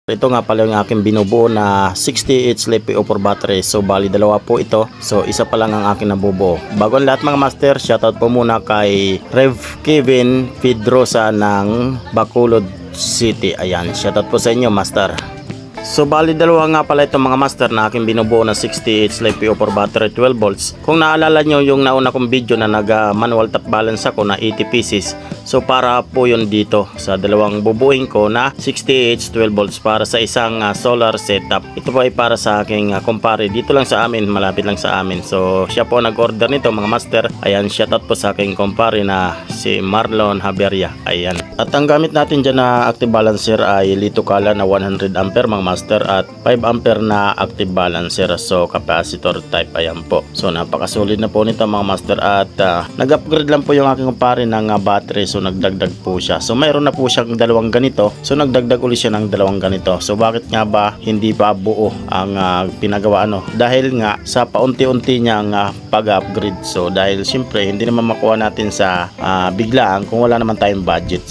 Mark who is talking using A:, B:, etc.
A: Ito nga pala yung aking binubuo na 60H LiPo4 battery. So bali dalawa po ito. So isa pa lang ang aking nabubuo. Bago ang lahat mga master, shoutout po muna kay Rev Kevin Pedrosa ng Bacolod City. Ayan, shoutout po sa inyo master. So bali dalawa nga pala itong mga master na aking binubuo na 60H LiPo4 battery 12 volts. Kung naalala nyo yung nauna kong video na nag manual top balance ako na 80 pieces. So para po yun dito sa dalawang bubuin ko na 60H 12 volts para sa isang solar setup. Ito po ay para sa aking kumpare dito lang sa amin, malapit lang sa amin. So siya po nag-order nito mga master. Ayan, shoutout po sa aking kumpare na si Marlon Haberia. Ayan. At ang gamit natin dyan na active balancer ay Lito Kala na 100 ampere mga master at 5 ampere na active balancer. So capacitor type. Ayan po. So napakasolid na po nito mga master at nag-upgrade lang po yung aking kumpare ng battery. So nagdagdag po siya. So mayroon na po siyang dalawang ganito. So nagdagdag ulit siya ng dalawang ganito. So bakit nga ba hindi pa buo ang pinagawa Dahil nga sa paunti-unti niyang pag-upgrade. So dahil siyempre hindi naman makuha natin sa biglaan kung wala naman tayong budget.